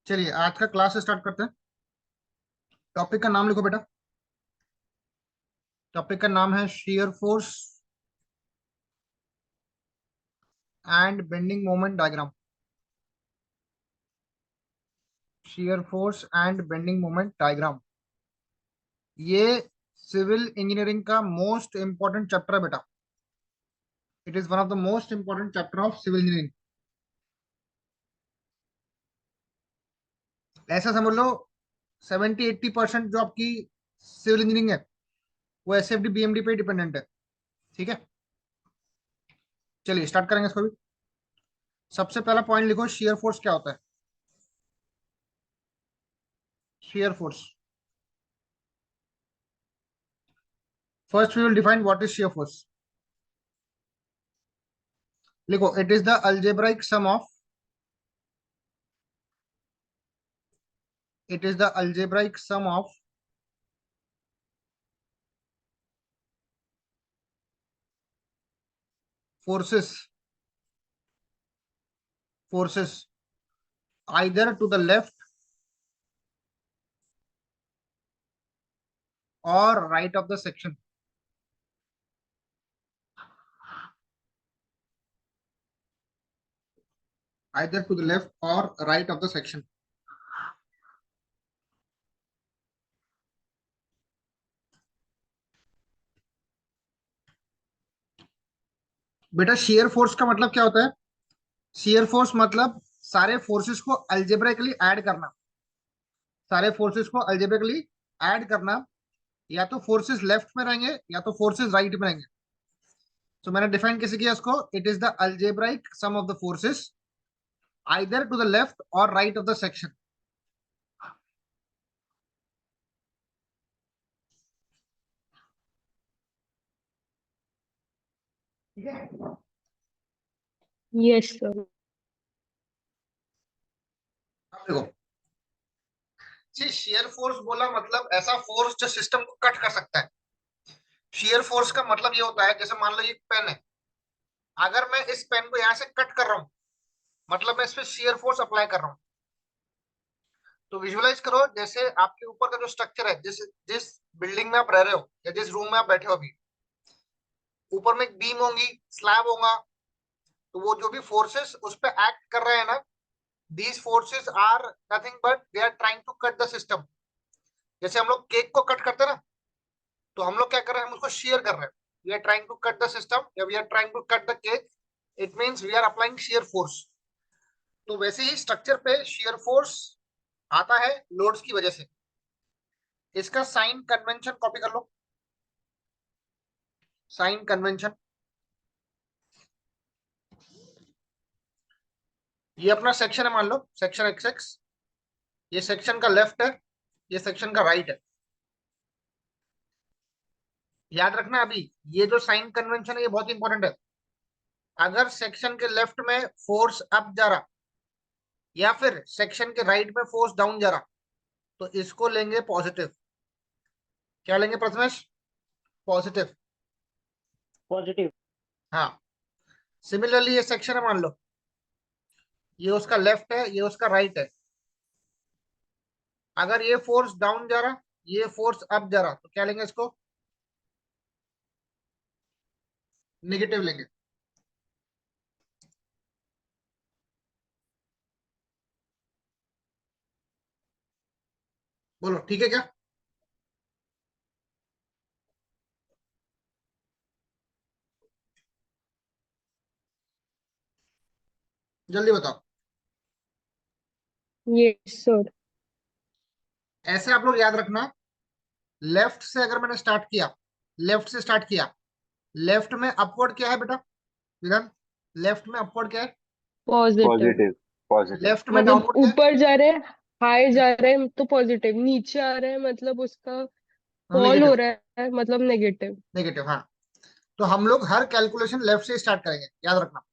चलिए आज का क्लास स्टार्ट करते हैं। टॉपिक का नाम लिखो बेटा। टॉपिक का नाम है shear force and bending moment diagram. shear force and bending moment diagram, ये सिविल इंजीनियरिंग का मोस्ट इंपॉर्टेंट चैप्टर है बेटा। It is one of the most important chapter of civil engineering. ऐसा समझ लो 70-80% जो आपकी सिविल इंजीनियरिंग है वो एसएफडी बीएमडी पे डिपेंडेंट है। ठीक है, चलिए स्टार्ट करेंगे इसको भी। सबसे पहला पॉइंट लिखो, shear फोर्स क्या होता है। shear force, first we will define what is shear force. लिखो, it is the algebraic sum of, it is the algebraic sum of forces forces either to the left or right of the section। either to the left or right of the section। बेटा shear force का मतलब क्या होता है। shear force मतलब सारे forces को अल्जेब्राइकली add करना। सारे फोर्सेस को अल्जेब्राइकली ऐड करना, या तो फोर्सेस लेफ्ट में रहेंगे या तो फोर्सेस राइट में रहेंगे। तो मैंने डिफाइन कैसे किया इसको, it is the algebraic sum of the forces either to the left और राइट ऑफ द सेक्शन। ठीक है, यस सर। अब देखो, जी शेयर फोर्स बोला मतलब ऐसा फोर्स जो सिस्टम को कट कर सकता है। शेयर फोर्स का मतलब ये होता है, जैसे मान लो ये पेन है, अगर मैं इस पेन को यहां से कट कर रहा हूं मतलब मैं इस पे शेयर फोर्स अप्लाई कर रहा हूं। तो विजुअलाइज करो, जैसे आपके ऊपर का जो स्ट्रक्चर है, जिस जिस बिल्डिंग में आप रह रहे हो या जिस रूम में आप बैठे हो अभी, ऊपर में एक बीम होगी, स्लैब होगा। तो वो जो भी फोर्सेस उस पे एक्ट कर रहे हैं ना, these forces are nothing but they are trying to cut the system. जैसे हम लोग केक को कट करते हैं ना, तो हम लोग क्या कर रहे हैं, हम उसको शेयर कर रहे हैं। We are trying to cut the system या we are trying to cut the cake, it means we are applying shear force. तो वैसे ही स्ट्रक्चर पे शेयर फोर्स आता है लोड्स की वजह से। इसका साइन कन्वेंशन कॉपी कर लो। साइन कन्वेंशन, ये अपना सेक्शन है, मान लो सेक्शन एक्स एक्स। ये सेक्शन का लेफ्ट है, ये सेक्शन का राइट है। याद रखना, अभी ये जो साइन कन्वेंशन है ये बहुत इंपॉर्टेंट है। अगर सेक्शन के लेफ्ट में फोर्स अप जा रहा या फिर सेक्शन के राइट में फोर्स डाउन जा रहा, तो इसको लेंगे पॉजिटिव। क्या लेंगे प्रथमेश, पॉजिटिव। पॉजिटिव। हाँ, सिमिलरली ये सेक्शन है, मान लो ये उसका लेफ्ट है, ये उसका राइट है। अगर ये फोर्स डाउन जा रहा, ये फोर्स अप जा रहा, तो क्या लेंगे इसको, नेगेटिव लेंगे। बोलो ठीक है क्या। जल्दी बताओ। Yes sir. ऐसे आप लोग याद रखना, लेफ्ट से अगर मैंने स्टार्ट किया, लेफ्ट से स्टार्ट किया, लेफ्ट में अपवर्ड क्या है बेटा, विधान, लेफ्ट में अपवर्ड क्या है, पॉजिटिव। पॉजिटिव। पॉजिटिव। लेफ्ट में मतलब डाउनवर्ड क्या है, ऊपर जा रहे हैं, हाई जा रहे हैं तो पॉजिटिव, नीचे आ रहे हैं मतलब उसका फॉल हो नेगेटिव। रहा है मतलब नेगेटिव। नेगेटिव, हाँ। तो हम लोग हर कैलकुलेशन लेफ्ट से स्टार्ट करेंगे, याद रखना।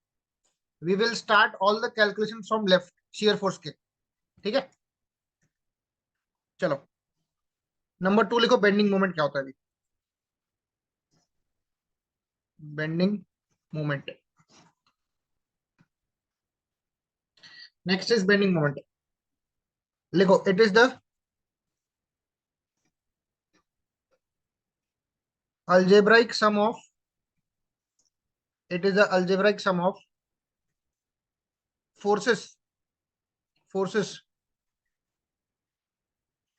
We will start all the calculation from left, shear force के। ठीक है, चलो नंबर 2 लिखो, बेंडिंग मोमेंट क्या होता है अभी। Bending moment, next is bending moment. लिखो, it is the algebraic sum of it is the algebraic sum of forces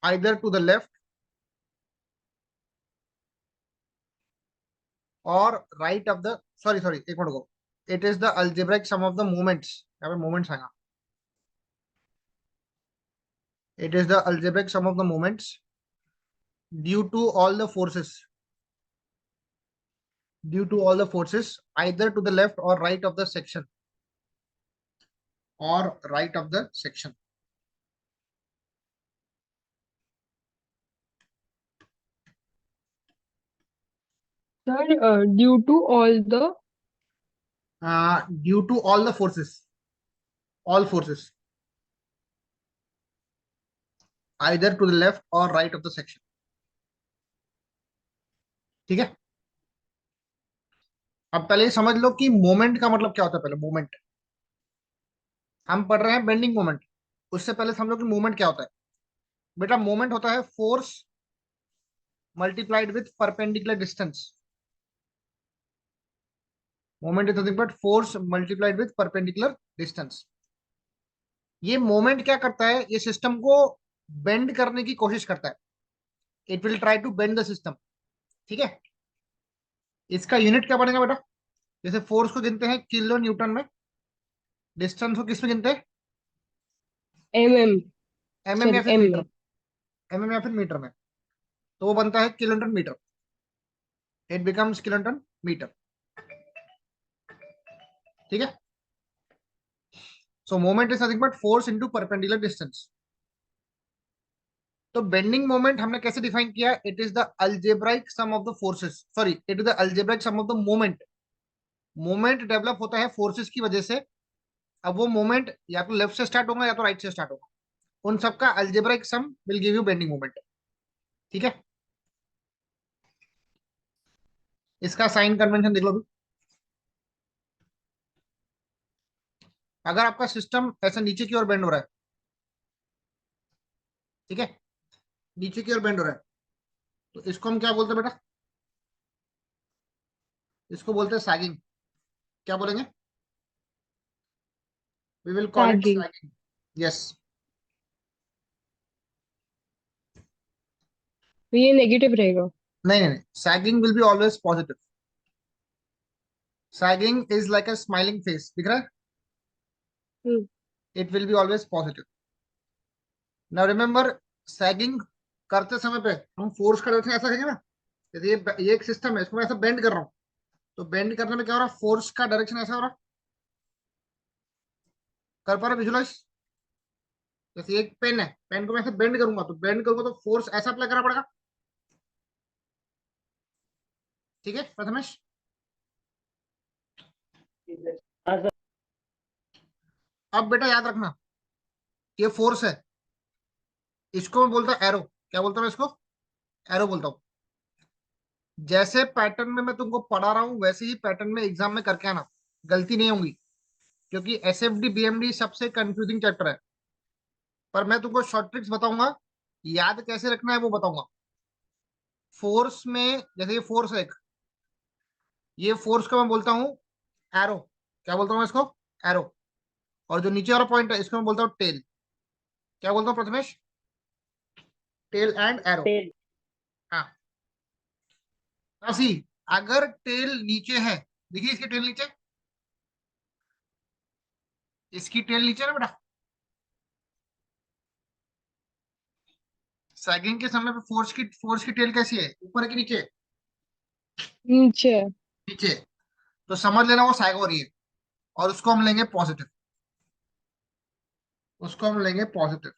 either to the left or right of the sorry एक minute को, it is the algebraic sum of the moments, यहाँ पे moments आएगा, it is the algebraic sum of the moments due to all the forces either to the left or right of the section or right of the section. Sir, due to all the Due to all the forces, all forces either to the left or right of the section. ठीक है, अब पहले ये समझ लो कि moment का मतलब क्या होता है। पहले मोमेंट हम पढ़ रहे हैं, बेंडिंग मोमेंट, उससे पहले समझो कि मोमेंट क्या होता है। बेटा मोमेंट होता है force multiplied with perpendicular distance. Moment is nothing but force multiplied with perpendicular distance. ये मोमेंट क्या करता है, ये सिस्टम को बेंड करने की कोशिश करता है। It will try to bend the system. ठीक है, इसका यूनिट क्या बनेगा बेटा, जैसे फोर्स को गिनते हैं किलो न्यूटन में, डिस्टेंस को किस में गिनते हैं, mm, एमएम या sorry, फिर m मीटर, में। एमएम या फिर मीटर में, तो वो बनता है kilo newton metre. It becomes kilo newton metre. ठीक है, so moment is nothing but force into perpendicular distance. तो बेंडिंग मोमेंट हमने कैसे डिफाइन किया, it is the algebraic sum of the forces, sorry it is the algebraic sum of the moment. Moment develop होता है forces की वजह से। अब वो मोमेंट या तो लेफ्ट से स्टार्ट होगा या तो राइट से स्टार्ट होगा, उन सबका algebraic sum will give you bending moment. ठीक है, इसका साइन कन्वेंशन देख लो अभी। अगर आपका सिस्टम ऐसा नीचे की ओर बेंड हो रहा है, ठीक है, नीचे की ओर बेंड हो रहा है, तो इसको हम क्या बोलते हैं बेटा, इसको बोलते हैं सैगिंग। क्या बोलेंगे, we will call it sagging। Sagging. Yes, तो ये नेगेटिव रहेगा। नहीं नहीं नहीं, sagging will be always positive. Sagging is like a smiling face, दिख रहा है, hmm. It will be always positive. Now remember, sagging करते समय पे हम फोर्स कर रहे थे, ऐसा करेंगे ना, यदि ये एक सिस्टम है, इसको मैं ऐसा बेंड कर रहा हूँ, तो बेंड करने में क्या हो रहा है, फोर्स का डायरेक्शन ऐसा हो रहा है, कर पा रहे विजुलाइज। जैसे एक पेन है, पेन को मैं ऐसे बेंड करूंगा, तो बेंड करूंगा तो फोर्स ऐसा अप्लाई करना पड़ेगा। ठीक है प्रथमेश, हाँ सर। अब बेटा याद रखना, ये फोर्स है, इसको मैं बोलता हूँ एरो। क्या बोलता हूँ मैं इसको, एरो बोलता हूँ। जैसे पैटर्न में मैं तुमको पढ़ा रहा हूँ वैसे ही पैटर्न में एग्जाम में करके आना, गलती नहीं होंगी, क्योंकि एसएफडी बीएमडी सबसे कंफ्यूजिंग चैप्टर है। पर मैं तुमको शॉर्ट ट्रिक्स बताऊंगा, याद कैसे रखना है वो बताऊंगा। फोर्स में जैसे ये फोर्स है एक, ये फोर्स को मैं बोलता हूँ एरो। क्या बोलता हूँ मैं इसको, एरो। और जो नीचे वाला पॉइंट है इसको मैं बोलता हूँ टेल। क्या बोलता हूँ Prathamesh, tail and arrow. Tail. हाँ, ऐसी, अगर टेल नीचे है, देखिए इसकी टेल नीचे, इसकी टेल नीचे ना बेटा, सैगिंग के समय पे फोर्स की टेल कैसी है, ऊपर है कि नीचे, नीचे। नीचे। तो समझ लेना वो सैग हो रही है, और उसको हम लेंगे पॉजिटिव, उसको हम लेंगे पॉजिटिव।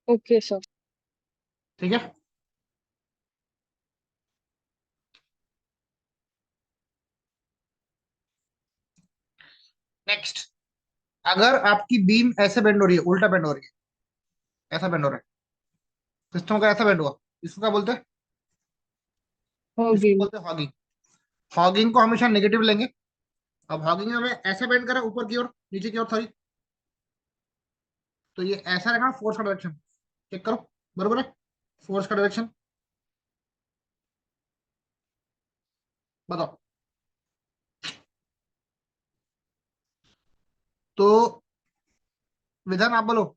Okay sir. ठीक है, नेक्स्ट, अगर आपकी बीम ऐसे बेंड हो रही है, उल्टा बेंड हो रही है, ऐसा बेंड हो रहा है, सिस्टम का ऐसा बेंड हुआ, इसको क्या बोलते हैं? इसको होगी। बोलते हैं हॉगिंग। हॉगिंग को हमेशा नेगेटिव लेंगे। अब हॉगिंग में हमें ऐसा बेंड करा ऊपर की ओर, नीचे की ओर, सॉरी, तो ये ऐसा रहेगा फोर्स का डायरेक्शन। चेक करो, बरोबर है? फोर्स का डायरेक्शन बताओ। तो विधान आप बोलो,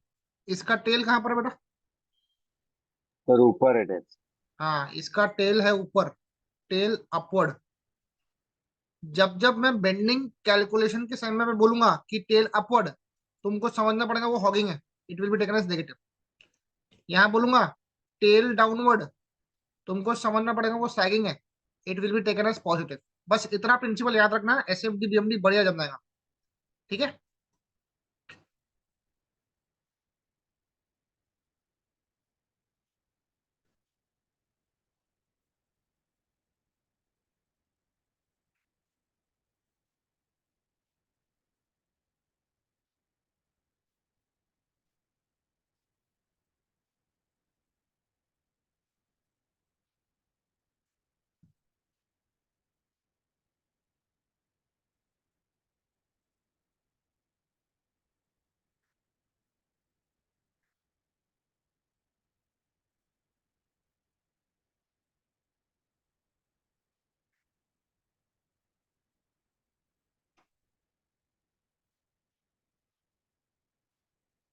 इसका टेल कहाँ पर है बेटा? सर ऊपर इट इज। हाँ, इसका टेल है ऊपर, टेल अपवर्ड। जब जब मैं बेंडिंग कैलकुलेशन के समय में बोलूंगा कि टेल अपवर्ड, तुमको समझना पड़ेगा वो हॉगिंग है, it will be taken as negative. यहाँ बोलूंगा टेल डाउनवर्ड, तुमको समझना पड़ेगा वो सैगिंग है, it will be taken as positive. बस इतना प्रिंसिपल याद रखना, S F D B M D बढ़िया जम जाएगा। ठीक है?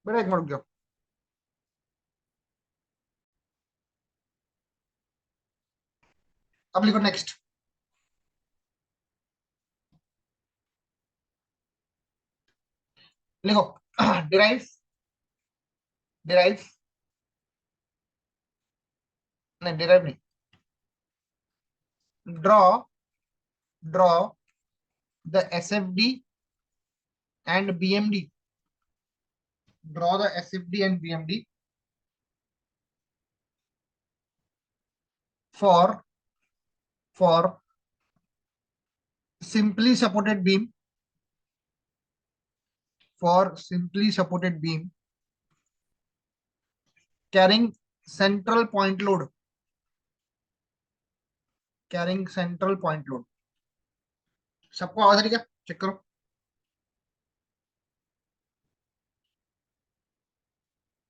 बेटा एक मिनट रुक जाओ। अब लिखो नेक्स्ट। लिखो डिराइव, डिराइव, नहीं डिराइव नहीं, draw, draw the S F D and B M D, draw the SFD and BMD for simply supported beam, for simply supported beam carrying central point load, carrying central point load। सबको आवाज आ रही क्या? Check करो।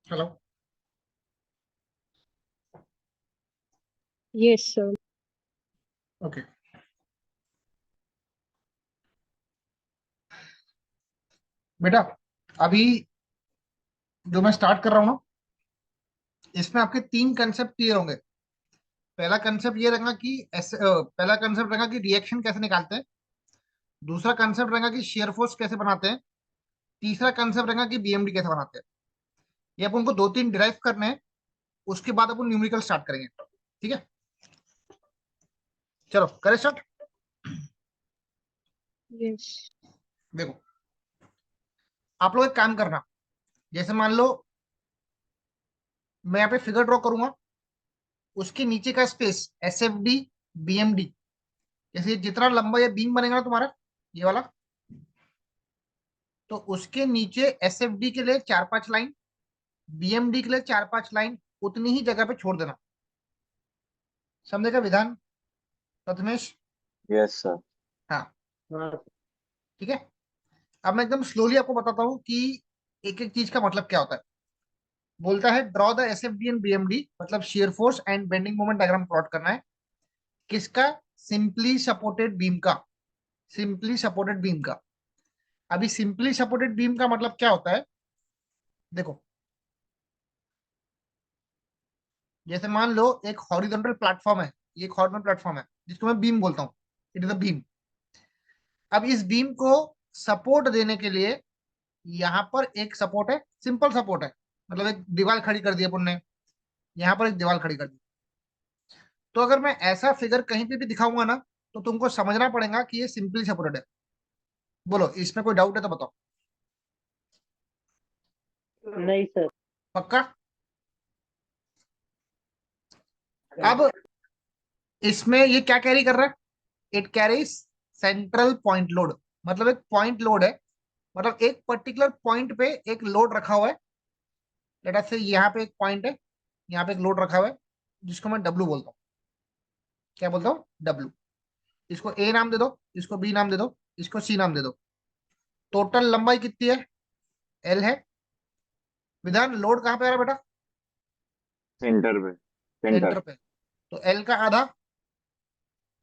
Hello? Yes sir. Okay बेटा, अभी जो मैं start कर रहा हूँ ना, इसमें आपके तीन कंसेप्ट क्लियर होंगे। पहला कंसेप्ट ये रहेगा कि पहला कंसेप्ट रहेगा कि रिएक्शन कैसे निकालते हैं। दूसरा कंसेप्ट रहेगा कि शेयर फोर्स कैसे बनाते हैं। तीसरा कंसेप्ट रहेगा कि बीएमडी कैसे बनाते हैं। ये अपन को दो तीन डिराइव करने हैं, उसके बाद अपन न्यूमेरिकल स्टार्ट करेंगे। ठीक है, चलो करें स्टार्ट। यस। देखो, आप लोग एक काम करना, जैसे मान लो मैं यहाँ पे फिगर ड्रॉ करूंगा, उसके नीचे का space S F D B M D, जैसे जितना लंबा ये बीम बनेगा ना तुम्हारा, ये वाला, तो उसके नीचे एस एफ डी के लिए चार पांच लाइन, बीएमडी के लिए चार पांच लाइन, उतनी ही जगह पे छोड़ देना। समझे का विधान प्रथमेश? Yes sir. हाँ, हाँ। ठीक है। अब मैं एकदम स्लोली आपको बताता हूँ कि एक एक चीज का मतलब क्या होता है। बोलता है draw the S F D and BMD, मतलब shear force and bending moment diagram plot करना है। किसका? सिंपली सपोर्टेड बीम का, सिंपली सपोर्टेड बीम का। अभी सिंपली सपोर्टेड बीम का मतलब क्या होता है? देखो, जैसे मान लो एक हॉरिजॉन्टल प्लेटफॉर्म है, ये एक हॉरिजॉन्टल प्लेटफॉर्म है जिसको मैं बीम बोलता हूँ, इट इज अ बीम। अब इस बीम को सपोर्ट देने के लिए यहाँ पर एक सपोर्ट है, सिंपल सपोर्ट है, मतलब एक दीवार खड़ी कर दी अपन ने, यहाँ पर एक दीवार खड़ी कर दी। तो अगर मैं ऐसा फिगर कहीं पे भी दिखाऊंगा ना, तो तुमको समझना पड़ेगा कि ये सिंपली सपोर्टेड है। बोलो, इसमें कोई डाउट है तो बताओ। नहीं सर। पक्का? अब इसमें ये क्या कैरी कर रहा है? It carries central point load, मतलब एक पॉइंट लोड है मतलब एक पर्टिकुलर पॉइंट पे एक लोड रखा हुआ है, लेट अस से यहाँ पे एक पॉइंट है, यहाँ पे एक लोड रखा हुआ है जिसको मैं डब्लू बोलता हूँ। क्या बोलता हूँ? डब्लू। इसको ए नाम दे दो, इसको बी नाम दे दो, इसको सी नाम दे दो। टोटल लंबाई कितनी है? एल है। विधान लोड कहाँ पे आ रहा है बेटा? सेंटर पे, सेंटर। सेंटर पे। तो एल का आधा,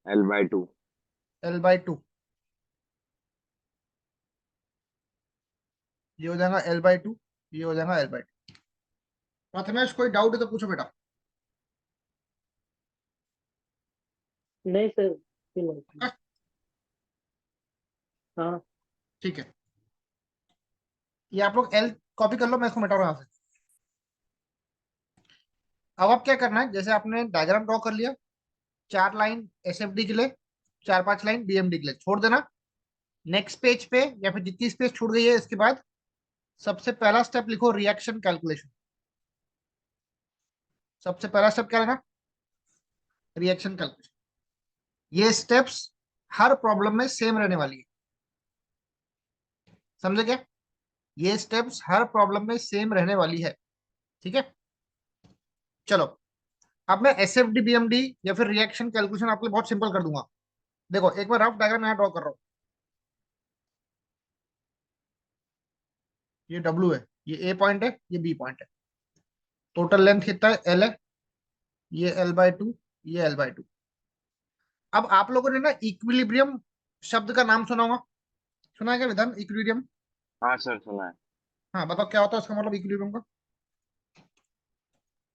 L/2। L/2, ये हो जाएगा L/2, ये हो जाएगा L/2। प्रथमेश कोई डाउट है तो पूछो बेटा। नहीं सर, नहीं। हाँ, हाँ। ठीक है। ये आप लोग एल कॉपी कर लो, मैं इसको मिटा रहा हूं यहाँ से। अब आप क्या करना है, जैसे आपने डायग्राम ड्रॉ कर लिया, 4 लाइन एसएफडी के लिए, 4-5 लाइन बीएमडी के लिए छोड़ देना। नेक्स्ट पेज पे या फिर जितनी स्पेस छूट गई है इसके बाद सबसे पहला स्टेप लिखो, रिएक्शन कैलकुलेशन। सबसे पहला स्टेप क्या लेना? Reaction calculation. ये स्टेप्स हर प्रॉब्लम में सेम रहने वाली है, समझे क्या? ये स्टेप्स हर प्रॉब्लम में सेम रहने वाली है, ठीक है। चलो, अब मैं S F D B M D या फिर रिएक्शन कैलकुलेशन आपके लिए बहुत सिंपल कर दूंगा। देखो, एक बार रफ डायग्राम यहाँ ड्रॉ कर रहा हूँ। ये डब्ल्यू है, ये ए पॉइंट है, ये बी पॉइंट है। टोटल लेंथ कितना है? एल है। ये L/2, ये L/2। अब आप लोगों ने ना इक्विलिब्रियम शब्द का नाम सुना होगा, सुना है क्या विधान? इक्विलिब्रियम। हाँ सर, सुना है। हाँ, बताओ क्या होता है उसका मतलब इक्विलिब्रियम का?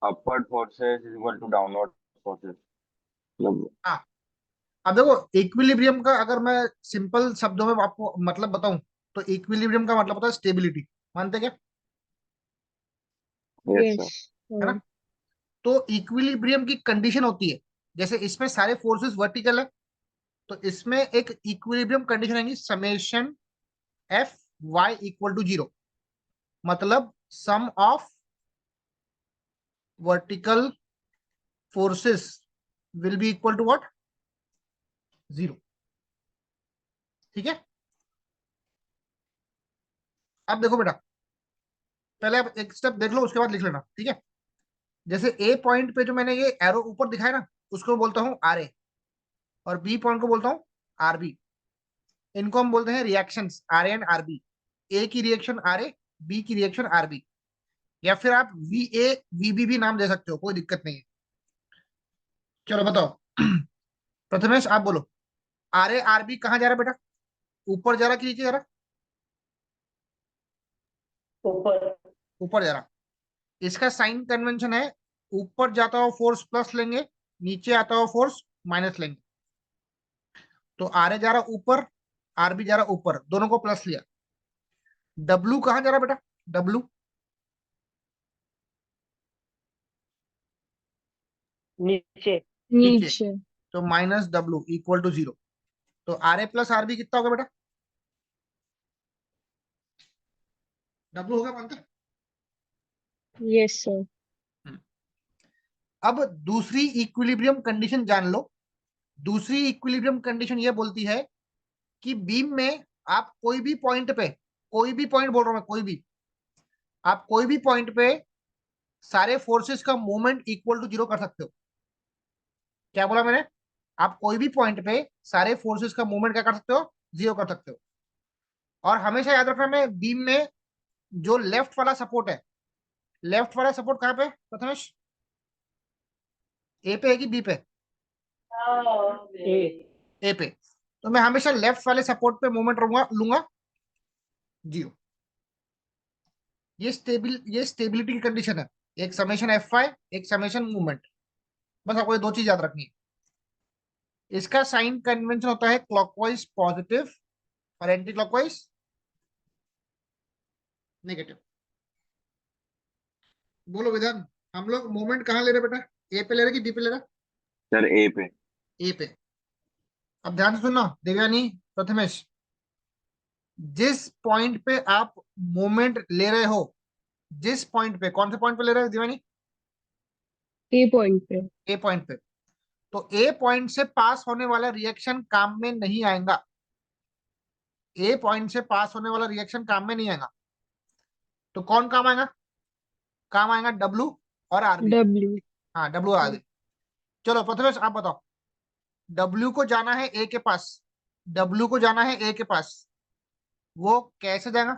Upward forces is equal to downward forces, मतलब। हाँ, अब देखो इक्विलिब्रियम का अगर मैं सिंपल शब्दों में आपको मतलब बताऊं, तो इक्विलिब्रियम का मतलब होता है स्टेबिलिटी। मानते क्या? Yes yes. सर। है ना? तो इक्विलिब्रियम की कंडीशन होती है, जैसे इसमें सारे फोर्सेस वर्टिकल है, तो इसमें एक इक्विलिब्रियम कंडीशन आएगी, summation F Y equal to 0। मतलब sum of vertical forces will be equal to what? 0। ठीक है। अब देखो बेटा, पहले आप एक स्टेप देख लो, उसके बाद लिख लेना, ठीक है। जैसे ए पॉइंट पे जो मैंने ये एरो ऊपर दिखाया ना, उसको बोलता हूँ आर ए, और बी पॉइंट को बोलता हूँ आर बी। इनको हम बोलते हैं reactions, R A and R B. A की रिएक्शन आर ए, बी की रिएक्शन आर बी, या फिर आप वी ए वी बी भी नाम दे सकते हो, कोई दिक्कत नहीं है। चलो बताओ, प्रथमेश आप बोलो, आर ए आर बी कहाँ जा रहा है बेटा? ऊपर जा रहा कि नीचे जा रहा? ऊपर। ऊपर जा रहा। इसका साइन कन्वेंशन है, ऊपर जाता हुआ फोर्स प्लस लेंगे, नीचे आता हुआ फोर्स माइनस लेंगे। तो आर ए जा रहा ऊपर, आर बी जा रहा ऊपर, दोनों को प्लस लिया। डब्लू कहाँ जा रहा बेटा? डब्लू नीचे। नीचे, नीचे। तो माइनस डब्लू इक्वल टू 0। तो R A plus R B कितना होगा बेटा? डब्लू होगा, मानते? Yes sir. हम्म। अब दूसरी इक्विलिब्रियम कंडीशन जान लो। दूसरी इक्विलिब्रियम कंडीशन ये बोलती है कि बीम में आप कोई भी पॉइंट पे, कोई भी पॉइंट बोल रहा हूं मैं, कोई भी, आप कोई भी पॉइंट पे सारे फोर्सेस का मूवमेंट इक्वल टू 0 कर सकते हो। क्या बोला मैंने? आप कोई भी पॉइंट पे सारे फोर्सेस का मूवमेंट क्या कर सकते हो? 0 कर सकते हो। और हमेशा याद रखना, मैं बीम में जो लेफ्ट वाला सपोर्ट है, लेफ्ट वाला सपोर्ट कहाँ पे प्रथमेश? ए पे है कि बी पे? ए। ए पे। तो मैं हमेशा लेफ्ट वाले सपोर्ट पे मूवमेंट लूंगा 0। ये स्टेबिलिटी की कंडीशन है। एक समेशन एफ आई, एक समेशन मूवमेंट। बस आपको ये दो चीज याद रखनी है। इसका साइन कन्वेंशन होता है क्लॉकवाइज पॉजिटिव और एंटी क्लॉकवाइज नेगेटिव। बोलो विधान, हम लोग मूवमेंट कहाँ ले रहे बेटा? ए पे ले रहे कि बी पे ले रहे? सर ए पे। ए पे। अब ध्यान से सुनना देवयानी, प्रथमेश, जिस पॉइंट पे आप मूवमेंट ले रहे हो, जिस पॉइंट पे, कौन से पॉइंट पे ले रहे हो देवयानी? ए पॉइंट पे। ए पॉइंट पे। तो ए पॉइंट से पास होने वाला रिएक्शन काम में नहीं आएगा। ए पॉइंट से पास होने वाला रिएक्शन काम में नहीं आएगा, तो कौन काम आएगा? काम आएगा डब्ल्यू और आरबी। W। हाँ, डब्ल्यू और आरबी। चलो प्रथमेश आप बताओ, डब्ल्यू को जाना है ए के पास, डब्ल्यू को जाना है ए के पास, वो कैसे जाएगा?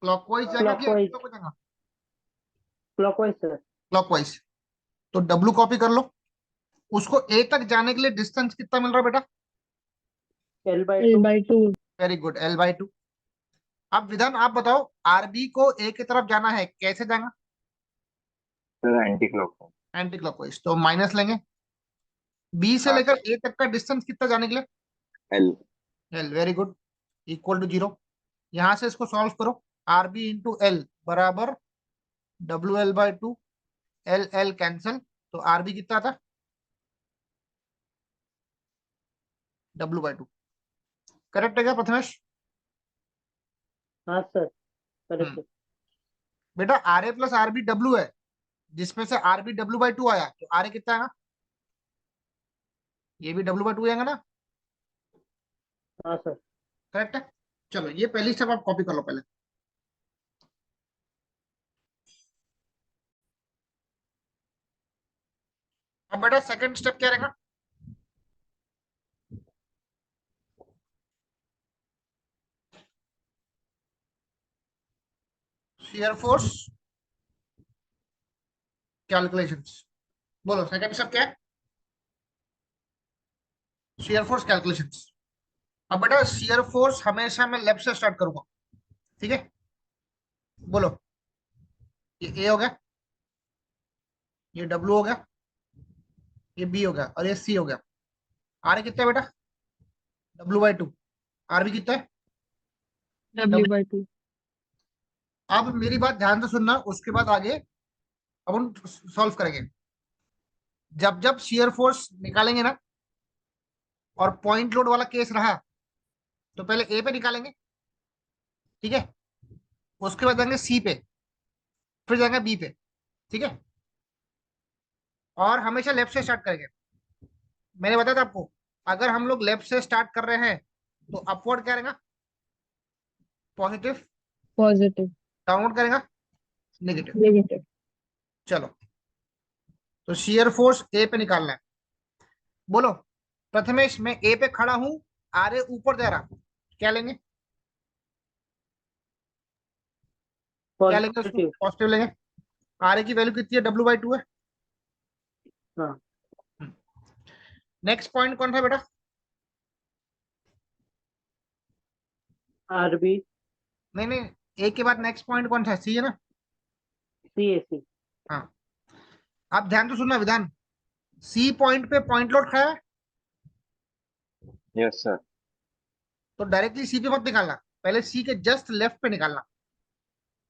क्लॉकवाइज जाएगा कि क्लॉकवाइज, एंटी जाएगा? Clockwise sir. क्लॉकवाइज। तो डब्ल्यू कॉपी कर लो, उसको ए तक जाने के लिए डिस्टेंस कितना मिल रहा है बेटा? L/2। L/2। Very good, L/2। अब विधान आप बताओ, आरबी को ए की तरफ जाना है, कैसे जाएगा? Sir anti clock. Anti clockwise, तो माइनस लेंगे। बी से हाँ लेकर सर। ए तक का डिस्टेंस कितना जाने के लिए? L. L, very good, equal to 0। यहां से इसको सॉल्व करो, आर बी इंटू एल बराबर WL/2, एल एल कैंसिल, तो आरबी कितना था? W/2। करेक्ट है क्या प्रथमेश? हाँ सर, हम्म, करेक्ट। बेटा R A plus RB W है, जिसमें से आरबी W/2 आया, तो आर ए कितना आएगा? ये भी W/2 आएगा ना? हाँ सर। करेक्ट है। चलो ये पहली स्टेप आप कॉपी कर लो पहले। अब बेटा सेकंड स्टेप क्या रहेगा? Shear force calculations. बोलो सेकंड स्टेप क्या है? Shear force calculations. अब बेटा शियर फोर्स हमेशा मैं लेफ्ट से स्टार्ट करूंगा, ठीक है? बोलो, ये ए हो गया, ये डब्ल्यू हो गया, ये बी हो गया, और ये सी हो गया। आर कितना है बेटा? W/2। आरबी कितना है? W। W/2। अब मेरी बात ध्यान से सुनना, उसके बाद आगे अब हम सॉल्व करेंगे। जब जब शियर फोर्स निकालेंगे ना, और पॉइंट लोड वाला केस रहा, तो पहले ए पे निकालेंगे, ठीक है? उसके बाद जाएंगे सी पे, फिर जाएंगे बी पे, ठीक है? और हमेशा लेफ्ट से स्टार्ट करेंगे। मैंने बताया था आपको, अगर हम लोग लेफ्ट से स्टार्ट कर रहे हैं तो अपवर्ड क्या रहेगा? पॉजिटिव। पॉजिटिव। डाउनवर्ड करेगा? नेगेटिव। नेगेटिव। चलो, तो शियर फोर्स ए पे निकालना है। बोलो प्रथमेश, मैं ए पे खड़ा हूं, आर ए ऊपर जा रहा, क्या लेंगे? क्या लेंगे उसको? पॉजिटिव। पॉजिटिव लेंगे। आर ए की वैल्यू कितनी है? W/2 है। हाँ। नेक्स्ट पॉइंट कौन था बेटा? आरबी। नहीं नहीं, ए के बाद नेक्स्ट पॉइंट कौन था? सी है ना? CAC। हाँ। आप ध्यान तो सुनना विधान, सी पॉइंट पे पॉइंट लोड खड़ा है, यस सर। तो डायरेक्टली सी पे मत निकालना, पहले सी के जस्ट लेफ्ट पे निकालना। हाँ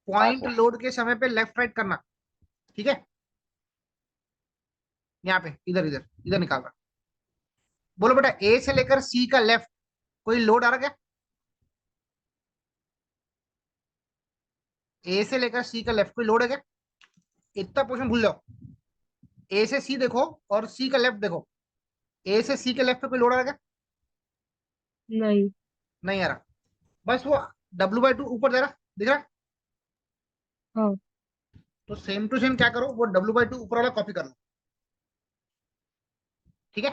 पॉइंट सर। लोड के समय पे लेफ्ट राइट करना, ठीक है? यहाँ पे इधर इधर इधर निकालना। बोलो बेटा, ए से लेकर सी का लेफ्ट कोई लोड आ रहा क्या? ए से लेकर सी का लेफ्ट कोई लोड है क्या? इतना पोर्शन भूल जाओ। ए से सी देखो और सी का लेफ्ट देखो, ए से सी के लेफ्ट पे कोई लोड आ रहा क्या? नहीं। नहीं आ रहा। बस वो W/2 ऊपर जा रहा, दिख रहा? हाँ। तो सेम टू सेम क्या करो, वो W/2 ऊपर वाला कॉपी कर लो, ठीक है?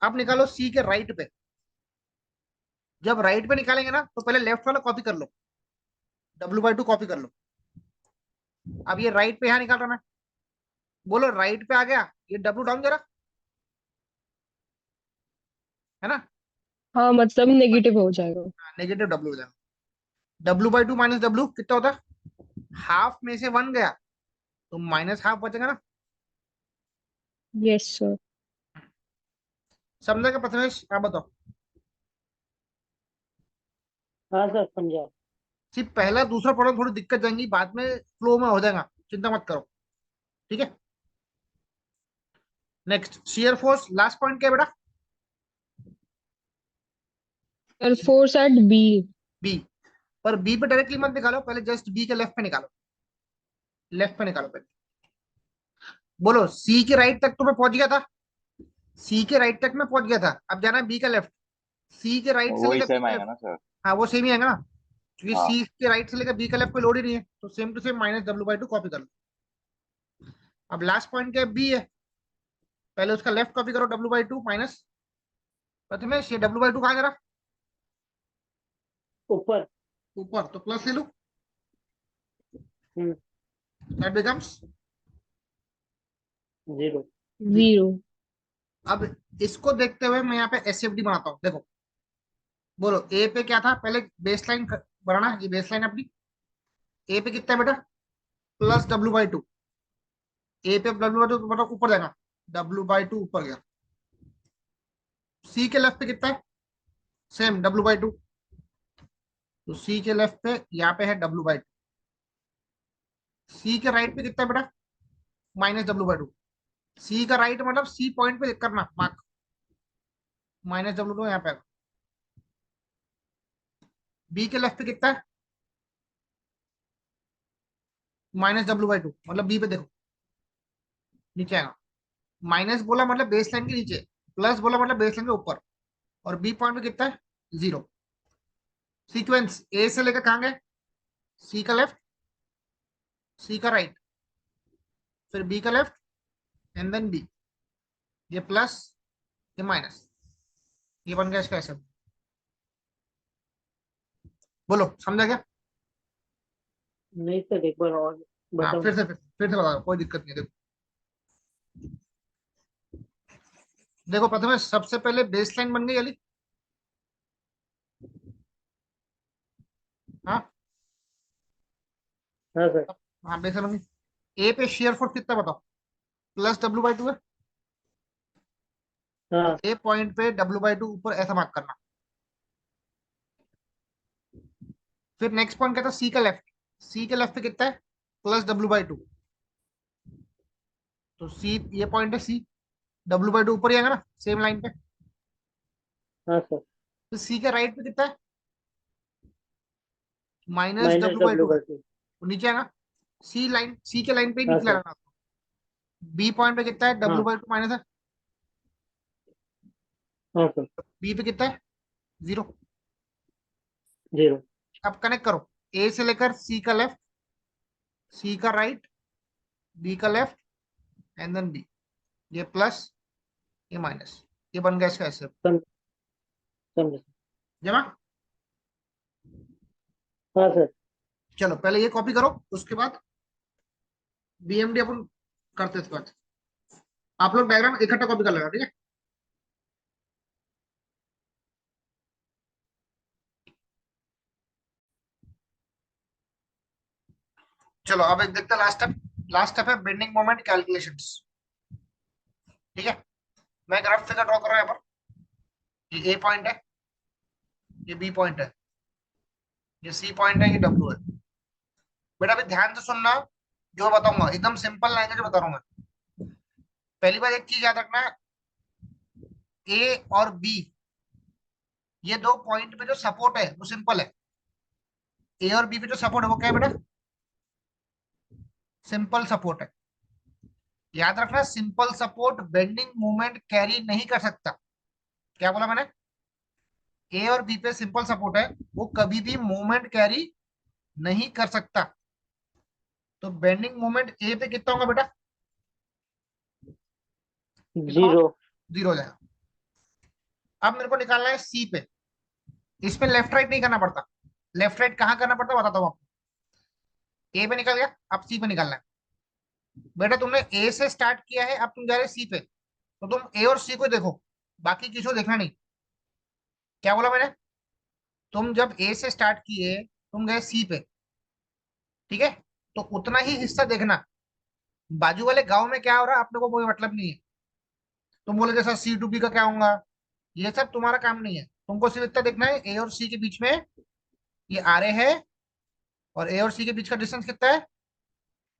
अब निकालो सी के राइट पे। जब राइट पे निकालेंगे ना, तो पहले लेफ्ट वाला कॉपी कर लो, W/2 कॉपी कर लो। अब ये राइट पे यहां निकाल रहा मैं, बोलो राइट पे आ गया, ये W डाउन जा रहा है ना? हाँ मतलब नेगेटिव हो जाएगा। नेगेटिव W हो जाएगा। W/2 माइनस W कितना होता है? हाफ में से 1 गया, तो माइनस हाफ बचेगा ना? Yes sir. समझा क्या प्रथमेश? आप बताओ। हाँ सर, समझा। सिर्फ पहला दूसरा पढ़ो, थोड़ी दिक्कत जाएंगी, बाद में फ्लो में हो जाएगा, चिंता मत करो, ठीक है? Next shear force, last point क्या है बेटा? Sir force at B. B. पर बी पे डायरेक्टली मत निकालो, पहले जस्ट बी के लेफ्ट पे निकालो, लेफ्ट पे निकालो पहले। बोलो सी के राइट तक तो मैं पहुंच गया था, सी के राइट तक मैं पहुंच गया था, अब जाना है बी का लेफ्ट। सी के राइट से वही लेकर बी सेम के आएगा लेफ्ट। ना सर? हाँ वो सेम ही आएगा ना, क्योंकि हाँ। सी के राइट से लेकर बी का लेफ्ट कोई लोड ही नहीं है, तो same to same minus W/2 copy कर लो। अब लास्ट पॉइंट क्या है, बी है, पहले उसका लेफ्ट कॉपी करो W/2 माइनस, प्रथमेश ये W/2 कहाँ जरा, ऊपर। ऊपर, तो प्लस ले लो, हम्म, दैट बिकम्स 0। जीरो। अब इसको देखते हुए मैं यहाँ पे SFD बनाता हूँ, देखो बोलो ए पे क्या था, पहले बेस लाइन बनाना, ये बेस लाइन अपनी, ए पे कितना है बेटा, प्लस W/2, ए पे W/2 मतलब ऊपर जाएगा, W/2 ऊपर गया, सी के लेफ्ट पे कितना है, सेम W/2, तो सी के लेफ्ट पे यहाँ पे है W/2, सी के राइट पे कितना है बेटा, माइनस W/2, सी का राइट मतलब सी पॉइंट पे करना मार्क, माइनस W/2 यहाँ पे, बी के लेफ्ट पे कितना है, माइनस W/2, मतलब बी पे देखो नीचे आएगा, माइनस बोला मतलब बेस लाइन के नीचे, प्लस बोला मतलब बेस लाइन के ऊपर, और बी पॉइंट पे कितना है, 0। सीक्वेंस ए से लेकर कहाँ गए, सी का लेफ्ट, सी का राइट, फिर बी का लेफ्ट, एंड देन बी, ये प्लस ये माइनस, ये बन गया इसका ऐसे, बोलो समझा क्या। नहीं सर, एक बार और हाँ बताओ। फिर से बता दो, कोई दिक्कत नहीं है, देखो देखो प्रथम सबसे पहले बेस लाइन बन गई अली, हाँ हाँ सर। हाँ बेस लाइन बन गई, ए पे शेयर फोर्स कितना बताओ, प्लस W/2 है, तो हाँ ए पॉइंट पे W/2 ऊपर ऐसा मार्क करना, फिर नेक्स्ट पॉइंट क्या था, सी का लेफ्ट, सी के लेफ्ट पे कितना है, प्लस W/2, तो सी ये पॉइंट है सी, W/2 ऊपर ही आएगा ना सेम लाइन पे, हाँ सर। तो सी के राइट पे कितना है, माइनस माइनस W/2 है, W/2। तो नीचे आएगा, सी लाइन, सी के लाइन पे ही हाँ नीचे सर। लगाना, बी पॉइंट पे कितना है, हाँ W/2 माइनस है, हाँ सर। बी पे कितना है, 0। 0। अब कनेक्ट करो, ए से लेकर सी का लेफ्ट, सी का राइट, बी का लेफ्ट, एंड देन बी, ये प्लस ये माइनस, ये बन गया इसका ऐसे, समझ समझे सर। जमा। हाँ सर। चलो पहले ये कॉपी करो, उसके बाद BMD अपन करते हैं इसके बाद, आप लोग डायग्राम इकट्ठा कॉपी कर लेना, ठीक है। चलो अब एक देखते हैं लास्ट स्टेप, लास्ट स्टेप है बेंडिंग मोमेंट कैलकुलेशंस, ठीक है। मैं ग्राफ फिगर ड्रॉ कर रहा हूं यहाँ पर, ये ए पॉइंट है, ये बी पॉइंट है, ये सी पॉइंट है, ये डब्ल्यू है। बेटा अभी ध्यान से सुनना, जो बताऊंगा एकदम सिंपल लैंग्वेज में बता रहा हूँ मैं। पहली बार एक चीज याद रखना, ए और बी ये दो पॉइंट पे जो सपोर्ट है वो सिंपल है, ए और बी पे जो सपोर्ट है वो क्या है बेटा, सिंपल सपोर्ट है। याद रखना simple support bending moment carry नहीं कर सकता, क्या बोला मैंने, ए और बी पे सिंपल सपोर्ट है, वो कभी भी मोमेंट कैरी नहीं कर सकता, तो बेंडिंग मोमेंट ए पे कितना होगा बेटा, कितना होगा? 0। 0 हो जाएगा। अब मेरे को निकालना है सी पे, इसमें लेफ्ट राइट नहीं करना पड़ता, लेफ्ट राइट कहाँ करना पड़ता बताता हूँ आपको, ए पे निकल गया, अब सी पे निकालना है। बेटा तुमने ए से स्टार्ट किया है, अब तुम जा रहे सी पे, तो तुम ए और सी को देखो, बाकी किसी को देखना नहीं, क्या बोला मैंने, तुम जब ए से स्टार्ट किए तुम गए सी पे, ठीक है, तो उतना ही हिस्सा देखना, बाजू वाले गांव में क्या हो रहा है अपने को कोई मतलब नहीं है, तुम बोले जैसा C to B का क्या होगा, ये सब तुम्हारा काम नहीं है, तुमको सिर्फ इतना देखना है ए और सी के बीच में ये RA है, और ए और सी के बीच का डिस्टेंस कितना है,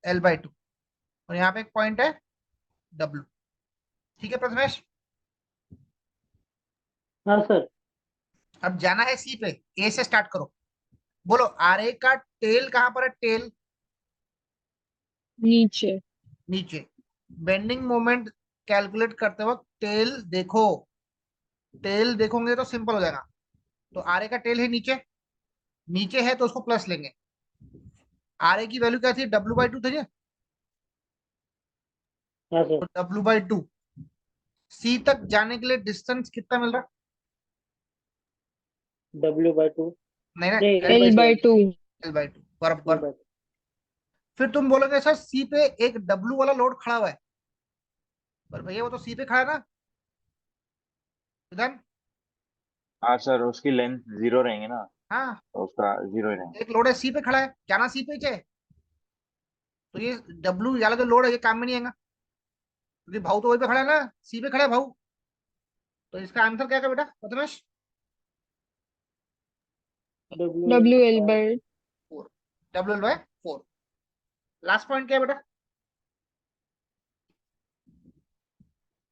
L/2, और यहाँ पे एक पॉइंट है W, ठीक है प्रथमेश। हाँ सर। अब जाना है सी पे, ए से स्टार्ट करो, बोलो RA का टेल कहां पर है, टेल नीचे। नीचे, बेंडिंग मोमेंट कैलकुलेट करते वक्त टेल देखो, टेल देखोगे तो सिंपल हो जाएगा। तो आर ए का टेल है नीचे, नीचे है तो उसको प्लस लेंगे। आर ए की वैल्यू क्या थी, W/2 थी ना? हाँ सर। तो W/2, सी तक जाने के लिए डिस्टेंस कितना मिल रहा? W/2 नहीं ना, नहीं, L L by 2। By two L बराबर। by 2। फिर तुम बोलोगे सर सी पे एक W वाला लोड खड़ा हुआ है, पर भैया वो तो सी पे खड़ा है ना इधर। हाँ सर, उसकी लेंथ 0 रहेंगे ना, हाँ, तो उसका 0 ही रहेगा। एक लोड है सी पे खड़ा है, जाना सी पे ही है, तो ये W वाला जो लोड है ये काम में नहीं आएगा, क्योंकि भाऊ तो वहीं पे खड़ा है ना, सी पे खड़ा है भाऊ। तो इसका आंसर क्या है बेटा Prathamesh? WL WL by by 4, W/4। Last point क्या है बेटा?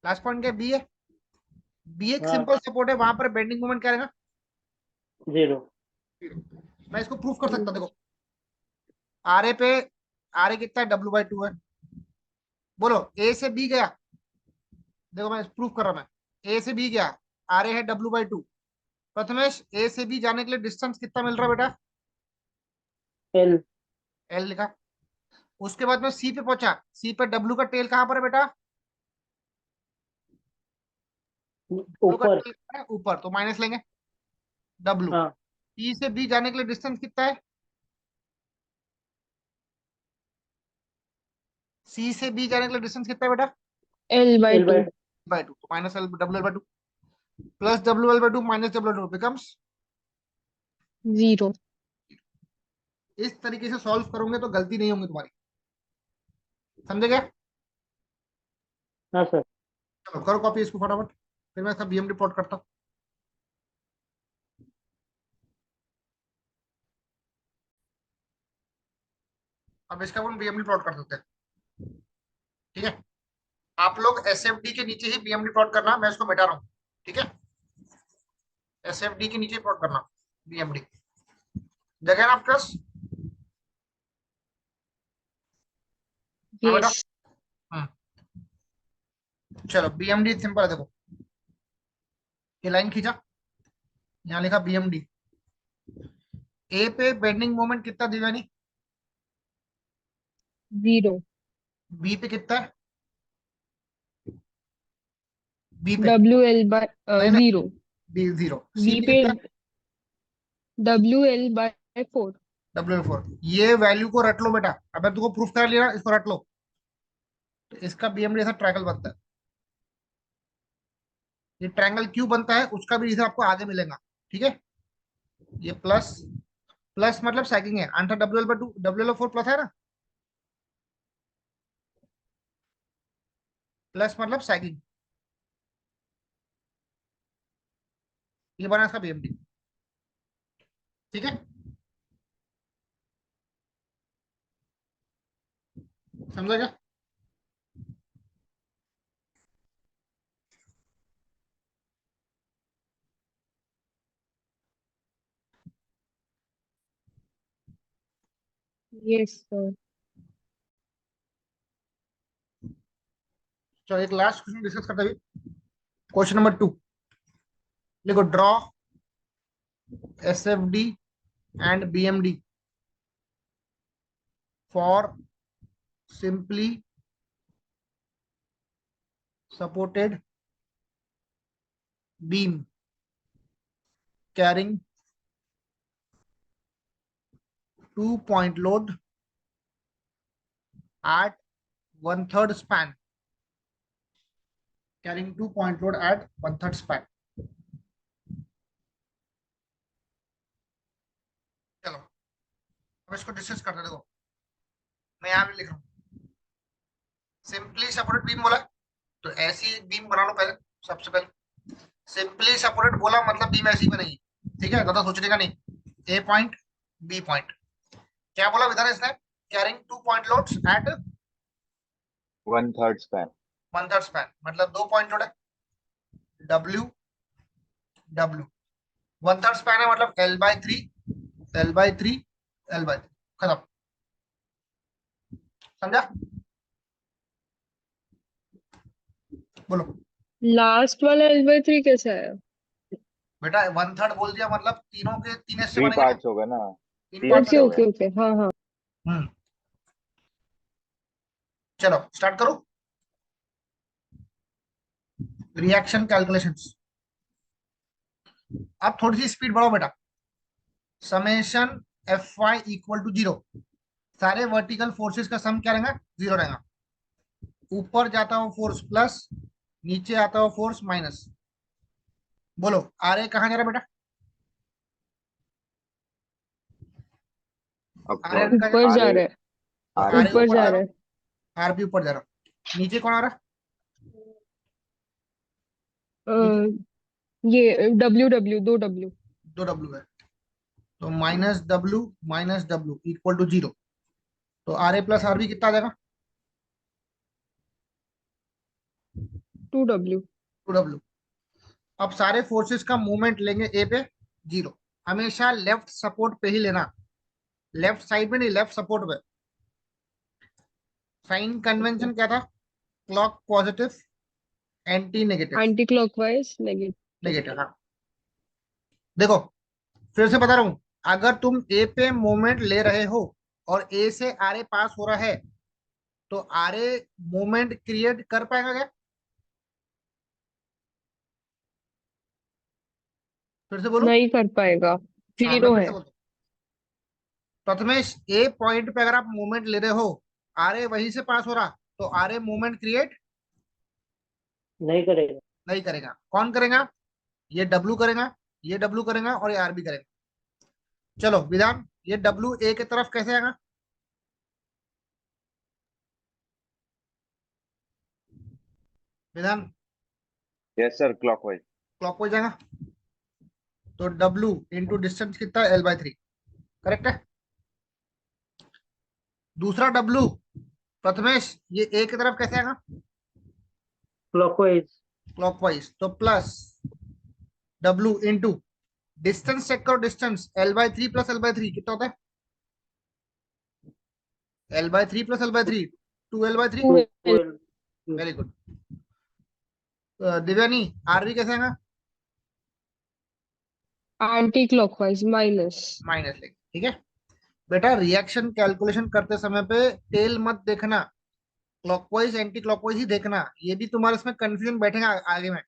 लास्ट पॉइंट क्या है, बी है। बी एक हाँ सिंपल सपोर्ट है, वहां पर बेंडिंग मोमेंट क्या रहेगा? 0। मैं इसको प्रूफ कर सकता, देखो आर ए पे, आर ए कितना है, W/2 है। बोलो ए से बी गया, देखो मैं प्रूफ कर रहा हूं, मैं ए से बी गया, आर ए है W/2। प्रथमेश ए से बी जाने के लिए डिस्टेंस कितना मिल रहा है बेटा? L एल लिखा। उसके बाद में सी पे पहुंचा, सी पे W का टेल कहां पर है बेटा? W का ऊपर। टेल कहाँ है? ऊपर, तो माइनस लेंगे W। हाँ सी से बी जाने के लिए डिस्टेंस कितना है? सी से बी जाने के लिए डिस्टेंस कितना है बेटा? L by L by 2। 2। By two, तो minus L W/2 plus W/2 minus W/2 becomes 0। इस तरीके से सॉल्व करोगे तो गलती नहीं होंगी तुम्हारी, समझे क्या? हाँ सर। चलो करो कॉपी इसको फटाफट, फिर मैं इसका BMD प्लॉट करता हूँ। अब इसका अपन BMD प्लॉट कर सकते हैं, ठीक है? आप लोग SFD के नीचे ही BMD प्लॉट करना, मैं इसको मिटा रहा हूँ, ठीक है? SFD के नीचे प्लॉट करना BMD, जगह है ना आपके पास? हाँ बेटा। Yes। हम्म, चलो BMD सिंपल है, देखो ये लाइन खींचा, यहाँ लिखा BMD। ए पे बेंडिंग मोमेंट कितना दिया नहीं? 0। बी पे कितना है? बी पे, WL by नहीं नहीं, 0। बी 0। सी B पे पे कितना है? WL by 4। W/4। ये वैल्यू को रट लो बेटा, अब मैं तुमको प्रूफ कर लिया, इसको रट लो। तो इसका BMD ऐसा ट्रायंगल बनता है। ये ट्रायंगल क्यों बनता है उसका भी रीजन आपको आगे मिलेगा, ठीक है? ये प्लस, प्लस मतलब सैगिंग है, आंसर WL/2, WL/4 प्लस है ना, प्लस मतलब सैगिंग। ये बना इसका BMD, ठीक है? समझा क्या? Yes sir। चलो एक लास्ट क्वेश्चन डिस्कस करते हैं। क्वेश्चन नंबर 2, देखो draw SFD and BMD for simply supported beam carrying 2-point load at 1/3 span, carrying 2-point load at 1/3 span। चलो अब इसको डिस्कस करते हैं, देखो मैं यहाँ भी लिख रहा हूँ, सिंपली सपोर्टेड बीम बोला, तो ऐसी बीम बना लो पहले, सबसे पहले सिंपली सपोर्टेड बोला मतलब बीम ऐसी बनेगी, ठीक है? ज्यादा सोचने का नहीं। ए पॉइंट, बी पॉइंट, क्या बोला विधान इसने? Carrying 2-point loads at 1/3 span। 1/3 span, मतलब 2 पॉइंट लोड है, W W 1/3 स्पैन है, मतलब L/3, L/3, L/3, खत्म। समझा? बोलो। लास्ट वाला L by 3 कैसा है? बेटा 1/3 बोल दिया मतलब तीनों के तीन हिस्से थ्री बनेंगे ना, पार्ट्स हो गए ना, तीन तीन पार्ट ओके हिस्से हो बनेंगे। ओके गए। ओके, हाँ हाँ। हम्म चलो स्टार्ट करो रिएक्शन कैलकुलेशंस। अब थोड़ी सी स्पीड बढ़ाओ बेटा। समेशन Fy इक्वल टू 0, सारे वर्टिकल फोर्सेस का सम क्या रहेगा, 0 रहेगा। ऊपर जाता हो फोर्स प्लस, नीचे आता हो फोर्स माइनस। बोलो आर ए कहाँ जा रहा है बेटा, आर ए अपवर्ड। का ऊपर आर जा ए, रहा है, तो आर ए आर ए ऊपर ऊपर ऊपर जा जा जा रहा रहा रहा है। है। हूँ, आर बी ऊपर जा रहा हूँ। नीचे कौन आ रहा है, अ, नीचे ये डब्ल्यू डब्ल्यू, दो डब्ल्यू। 2W है, तो माइनस डब्ल्यू इक्वल टू 0। तो R A plus R B कितना आ जाएगा, 2W। 2W। अब सारे फोर्सेस का मूवमेंट लेंगे ए पे, 0। हमेशा लेफ्ट सपोर्ट पे ही लेना, लेफ्ट साइड में नहीं, लेफ्ट सपोर्ट पे। साइन कन्वेंशन क्या था, clock positive, anti negative. Anti clockwise negative. Negative हाँ। देखो फिर से बता रहा हूं, अगर तुम ए पे मोमेंट ले रहे हो और ए से आर ए पास हो रहा है, तो आर ए मोमेंट क्रिएट कर पाएगा क्या, फिर से बोलो। नहीं कर पाएगा, हाँ मैं 0 फिर से है। बोलता हूँ, प्रथमेश ए पॉइंट पे अगर आप मूवमेंट ले रहे हो, आर ए वहीं से पास हो रहा, तो आर ए मूवमेंट क्रिएट नहीं करेगा। नहीं करेगा। कौन करेगा, ये डब्ल्यू करेगा, ये डब्ल्यू करेगा और ये आर बी करेगा। चलो विधान, ये डब्ल्यू ए की तरफ कैसे आएगा, विधान यस सर, क्लॉकवाइज। क्लॉकवाइज जाएगा। तो डब्ल्यू इंटू डिस्टेंस कितना है, L/3, करेक्ट है। दूसरा डब्ल्यू प्रथमेश, ये ए की तरफ कैसे आएगा, क्लॉकवाइज। क्लॉकवाइज, तो plus W into distance, check करो डिस्टेंस, L/3 प्लस L/3 कितना होता है, L/3 plus L/3 2L/3। 2L। 12। Very good. Divyani RB कैसे आएगा, एंटी क्लॉकवाइज माइनस। माइनस लेके, ठीक है। बेटा रिएक्शन कैलकुलेशन करते समय पे टेल मत देखना, क्लॉकवाइज एंटी क्लॉकवाइज ही देखना, ये भी तुम्हारे इसमें कंफ्यूजन बैठेगा आगे में,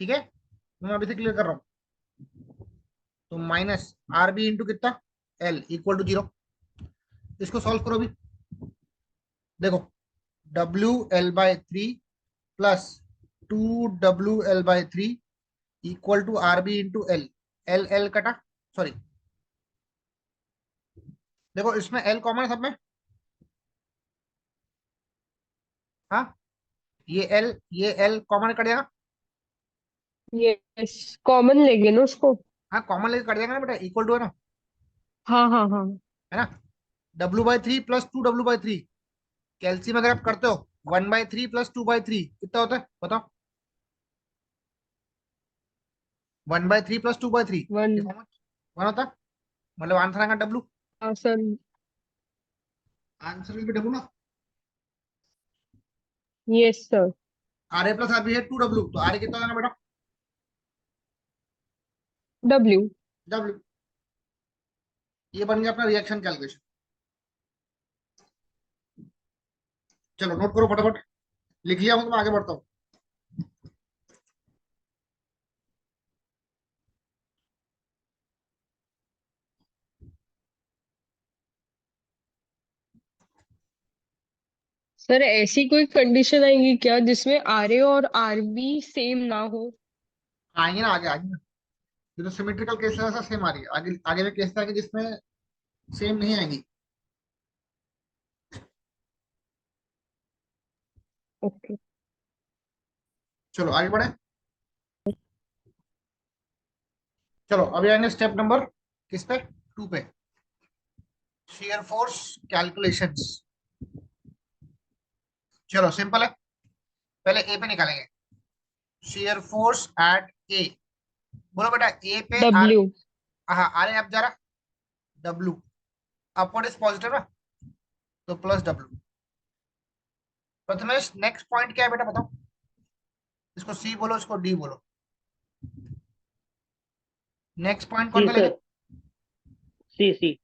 ठीक है। मैं अभी से क्लियर कर रहा हूँ। तो माइनस आर बी इंटू कितना, एल इक्वल टू 0। इसको सॉल्व करो अभी। देखो WL/3 plus 2WL/3 equal to R B into L. L L कटा, सॉरी, देखो इसमें एल कॉमन है सब में, हाँ, ये एल कॉमन कट जाएगा। यस, कॉमन लेंगे ना उसको। हाँ कॉमन लेके कट जाएगा ना बेटा, इक्वल टू है ना, हाँ हाँ हाँ। है ना। W/3 प्लस 2W/3, कैल्सियम अगर आप करते हो 1/3 प्लस 2/3 कितना होता है बताओ, 1/3 प्लस 2/3 वन। ये कॉमन 1 होता है, मतलब आंसर आएगा डब्ल्यू। हाँ sir. Answer will be W ना। Yes sir. R A plus R B है 2W, तो आर ए कितना होगा बेटा, डब्ल्यू। डब्ल्यू। ये बन गया अपना रिएक्शन कैलकुलेशन। चलो नोट करो फटाफट, लिख लिया हूं तो मैं आगे बढ़ता हूँ। सर ऐसी कोई कंडीशन आएगी क्या जिसमें आर ए और आर बी सेम ना हो? आएंगे ना, आगे आएंगे ना। ये तो सिमेट्रिकल केस है, सेम आ रही है, आगे आगे में केस था कि जिसमें सेम नहीं आएंगी। ओके। चलो आगे बढ़े। चलो अभी आएंगे स्टेप नंबर किस पे, 2 पे, शेयर फोर्स कैलकुलेशंस। चलो सिंपल है, पहले ए पे निकालेंगे, शेयर फोर्स एट ए। बोलो बेटा ए पे आर, डब्ल्यू। हाँ आर ए अब जा रहा, डब्ल्यू अपवर्ड इज पॉजिटिव ना, तो plus W. Prathamesh next point क्या है बेटा बताओ, इसको सी बोलो, इसको डी बोलो। नेक्स्ट पॉइंट कौन सी सा लेंगे? सर, सी सी।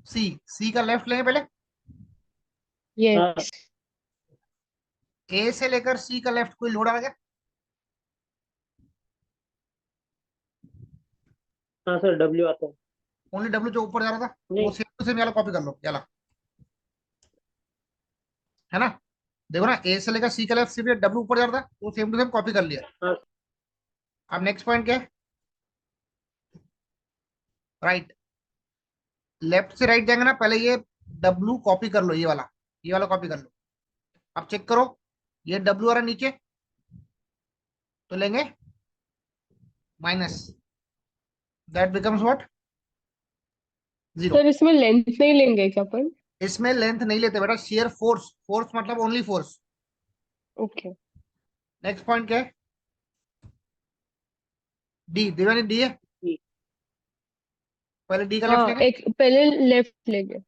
सी। सी का लेफ्ट लेंगे पहले। हाँ यस। ए से लेकर सी का लेफ्ट कोई लोड आ गया? हाँ सर, डब्ल्यू आता है। ओनली डब्ल्यू जो ऊपर जा रहा था वो नहीं। सेम टू सेम, याला कॉपी कर लो याला, है ना? देखो ना, ए से लेकर सी का लेफ्ट सिर्फ डब्ल्यू ऊपर जा रहा था, वो सेम टू सेम कॉपी कर लिया। हाँ अब नेक्स्ट पॉइंट क्या है? राइट। लेफ्ट से राइट जाएंगे ना, पहले ये डब्ल्यू कॉपी कर लो, ये वाला कॉपी कर लो। अब चेक करो, ये डब्ल्यू आ रहा है नीचे, तो लेंगे minus, that becomes what? Zero. Sir इसमें लेंथ नहीं लेंगे क्या अपन? इसमें लेंथ नहीं लेते बेटा, शेयर फोर्स, फोर्स मतलब only force. Okay. Next point क्या है? डी, दिवानी डी है, सी। पहले डी का लेफ्ट हाँ, लेंगे। एक पहले लेफ्ट लेंगे।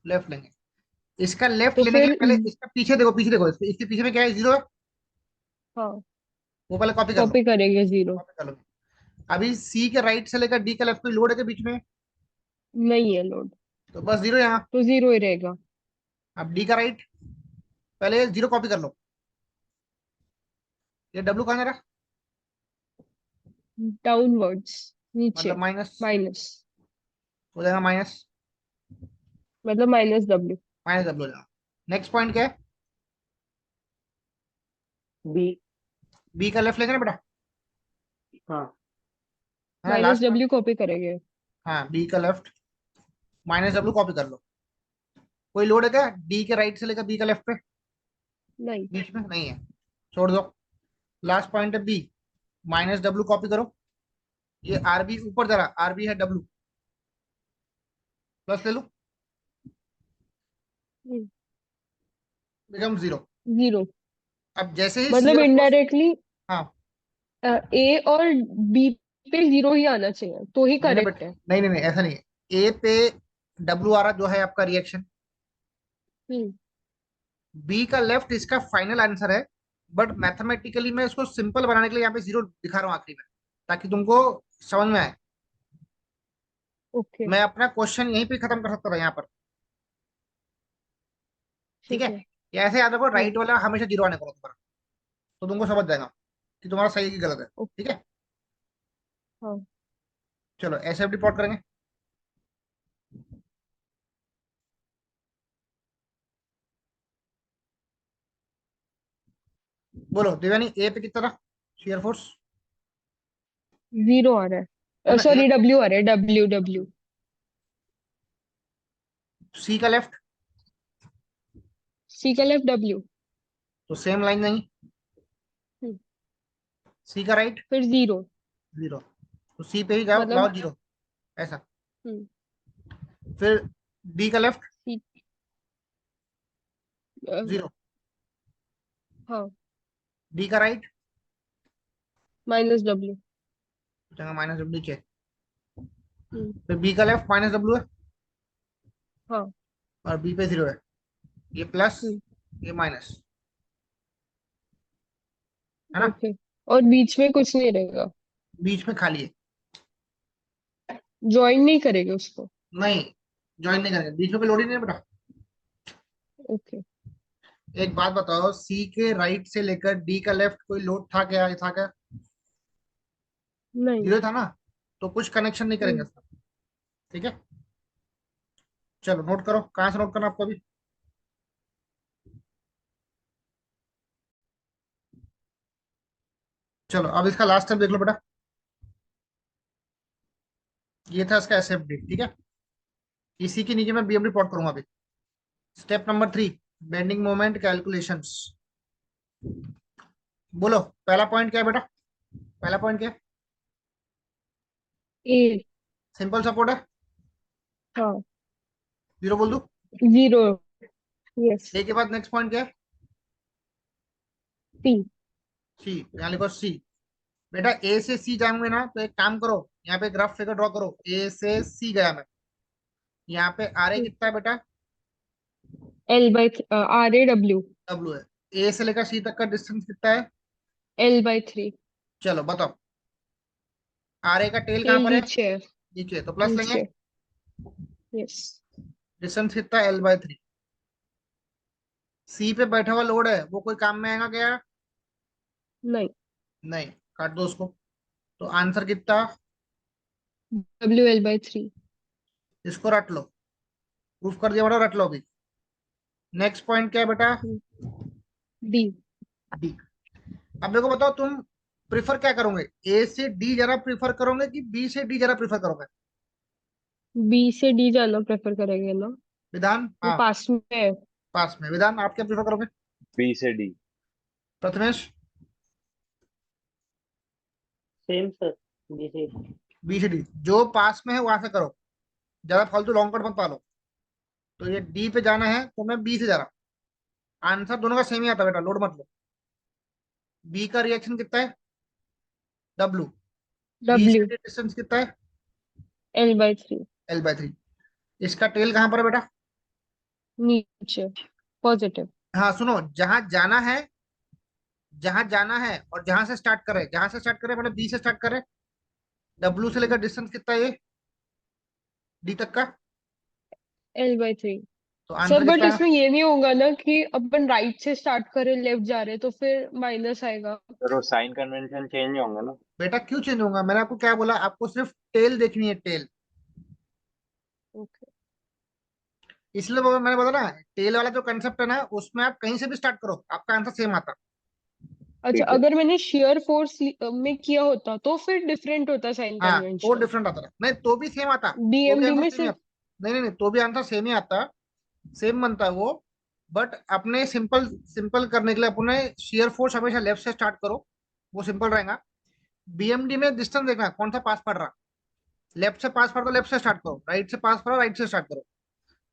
लेफ्ट लेंगे। इसका लेफ्ट तो लेने के लिए फिर पहले इसका पीछे देखो, पीछे देखो, इसके पीछे में क्या है? जीरो है, हाँ, वो पहले कॉपी कर लो। कॉपी करेंगे जीरो। कॉपी कर लो। अभी सी के राइट से लेकर डी का लेफ्ट कोई लोड है के बीच में? नहीं है लोड, तो बस जीरो यहाँ। तो जीरो ही रहेगा। अब डी का राइट, पहले जीरो कॉपी कर लो। ये डब्ल्यू कहाँ जा रहा? डाउनवर्ड्स, नीचे। मतलब माइनस, माइनस, हो जाएगा माइनस, मतलब माइनस डब्ल्यू। माइनस डब्ल्यू हो जाएगा। नेक्स्ट पॉइंट क्या है? बी। बी का लेफ्ट लेंगे ना बेटा, हाँ है ना? Minus last point. W copy करेंगे। हाँ, बी का लेफ्ट माइनस डब्ल्यू कॉपी कर लो। कोई लोड है क्या डी के राइट से लेकर बी का लेफ्ट पे? नहीं। बीच में नहीं है, छोड़ दो। लास्ट पॉइंट है बी, माइनस डब्ल्यू कॉपी करो। ये आरबी ऊपर जा रहा, आरबी है डब्ल्यू, प्लस ले लो, बिकम जीरो। जीरो। अब जैसे ही मतलब सीयर फोर्स, इनडायरेक्टली हाँ, ए और बी पे जीरो ही आना चाहिए तो ही नहीं ना करेक्ट बेटा, है। नहीं नहीं नहीं, ऐसा नहीं है। ए पे डब्ल्यू आ रहा जो है आपका रिएक्शन, हम्म। बी का लेफ्ट इसका फाइनल आंसर है, बट मैथमेटिकली मैं इसको सिंपल बनाने के लिए यहाँ पे जीरो दिखा रहा हूँ आखिरी में, ताकि तुमको समझ में आए। ओके। मैं अपना क्वेश्चन यहीं पे खत्म कर सकता था यहाँ पर, ठीक ठीक है? है। या ऐसे याद रखो, हम्म। राइट वाला हमेशा जीरो आने को तुम्हारा, तो तुमको समझ जाएगा कि तुम्हारा सही है कि गलत है। ठीक है, हाँ। चलो ऐसे रिपोर्ट करेंगे। बोलो देवानी, ए पे कितना था शेयर फोर्स? जीरो आ रहा है, मतलब ए, सॉरी डब्ल्यू आ रहा है, डब्ल्यू डब्ल्यू। सी का लेफ्ट, सी का लेफ्ट डब्ल्यू। तो सेम लाइन नहीं, सी का राइट फिर जीरो। जीरो, तो सी पे ही जाओ, लाओ मतलब जीरो, ऐसा। हम्म, फिर डी का लेफ्ट सी। जीरो, हाँ, डी का right minus W. Minus W नीचे, फिर बी का लेफ्ट माइनस डब्ल्यू है, हाँ। और बी पे जीरो है, ये प्लस, हम्म। ये माइनस, है ना? ओके। और बीच में कुछ नहीं रहेगा? बीच में खाली है, ज्वाइन नहीं करेंगे उसको? नहीं ज्वाइन नहीं करेंगे, बीच में कोई लोड ही नहीं है बेटा। ओके। एक बात बताओ, सी के राइट से लेकर डी का लेफ्ट कोई लोड था क्या? ये था क्या? नहीं। जीरो था ना, तो कुछ कनेक्शन नहीं करेंगे हम्म। इसका। ठीक है, चलो नोट करो, कहाँ से नोट करना आपको अभी? चलो अब इसका लास्ट स्टेप देख लो बेटा, ये था इसका एसएफडी, ठीक है? इसी के नीचे मैं बीएम रिपोर्ट करूंगा अभी। Step number 3, bending moment calculations. बोलो पहला पॉइंट क्या है बेटा? पहला पॉइंट क्या है? ए। सिंपल सपोर्ट है, हाँ। जीरो बोल दो। जीरो। यस। ए के बाद नेक्स्ट पॉइंट क्या है? सी। सी, यहाँ लिखो सी। बेटा ए से सी जाऊंगे ना, तो एक काम करो, यहाँ पे ग्राफ फिगर ड्रॉ करो, ए से सी गया मैं, यहाँ पे आर ए कितना है बेटा? L by R A W. W है। ए से लेकर सी तक का डिस्टेंस कितना है? L by three. चलो बताओ, आर ए का टेल कहाँ टेल पर है? नीचे है, नीचे, तो प्लस लेंगे। नीचे। यस। डिस्टेंस कितना है? L/3। सी पे बैठा हुआ लोड है, वो कोई काम में आएगा क्या? नहीं। नहीं, काट दो उसको। तो आंसर कितना? WL/3। इसको रट लो, प्रूफ कर दिया बेटा, रट लो अभी। नेक्स्ट पॉइंट क्या है बेटा? डी। डी। अब मेरे को बताओ, तुम प्रिफर क्या करोगे? ए से डी जरा प्रिफर करोगे कि बी से डी जरा प्रिफर करोगे? बी से डी जाना प्रेफर करेंगे ना, विधान, वो हाँ, पास में है। पास में। विधान, आप क्या प्रिफर करोगे? B से D। Prathamesh? Same sir, B से। बी से डी, जो पास में है वहां से करो, ज्यादा फालतू लॉन्ग कट मत पालो। तो ये डी पे जाना है तो मैं बी से जा रहा हूँ। आंसर दोनों का सेम ही आता है बेटा, लोड मत लो। बी का रिएक्शन कितना है? डब्लू। बी से W। डी डिस्टेंस कितना है? L/3। L/3। इसका टेल कहाँ पर है बेटा? नीचे, पॉजिटिव। हाँ सुनो, जहां जाना है और जहां से स्टार्ट करे, जहां से स्टार्ट करे मतलब बी से स्टार्ट करे। डब्लू से लेकर डिस्टेंस कितना है ये डी तक का? L/3। तो सर आंसर बट कितना है? इसमें ये नहीं होगा ना कि अपन राइट से स्टार्ट करें लेफ्ट जा रहे तो फिर माइनस आएगा। सर वो साइन कन्वेंशन चेंज होंगे ना। बेटा क्यों चेंज होगा? मैंने आपको क्या बोला? आपको सिर्फ टेल देखनी है, टेल। ओके। इसलिए मैंने बोला ना, टेल वाला जो कंसेप्ट है ना, उसमें आप कहीं से भी स्टार्ट करो, आपका आंसर सेम आता। अच्छा, ठीक है। अगर मैंने शेयर फोर्स में किया होता तो फिर डिफरेंट होता साइन हाँ, तो कन्वेंशन। डिफरेंट आता था, नहीं तो भी सेम आता। तो भी BMD आंसर में सेम ही सिर्फ। आता। नहीं नहीं नहीं, तो भी आंसर सेम ही आता, सेम बनता है वो। बट अपने सिंपल सिंपल करने के लिए अपने शेयर फोर्स हमेशा लेफ्ट से स्टार्ट करो, वो सिंपल रहेगा। बीएमडी में डिस्टेंस देखना कौन सा पास पड़ रहा। लेफ्ट से पास पड़ तो लेफ्ट से स्टार्ट करो, राइट से पास पड़ा राइट से स्टार्ट करो।